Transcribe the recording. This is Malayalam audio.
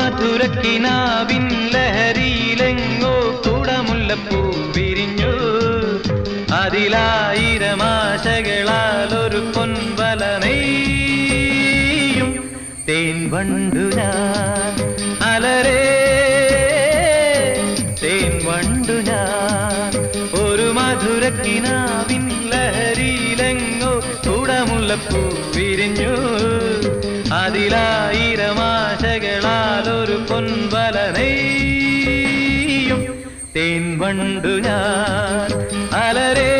മധുരക്കിനാവിൻ ലഹരിയിലെങ്ങോ കുടമുല്ലപ്പൂ വിരിഞ്ഞു. അതിലായിരം ആശകളാൽ ഒരു പൊൻവല നെയ്യും തേൻ വണ്ടു ഞാൻ. അലരേ തേൻ വണ്ടു ഞാൻ. ഒരു മധുരക്കിനാവിൻ ലഹരിയിലെങ്ങോ കുടമുല്ലപ്പൂ വിരിഞ്ഞു. അതിലായിരം ആശകളാൽ ഒരു പൊൻവല നെയ്യും തേൻ വണ്ടു ഞാൻ. അലരേ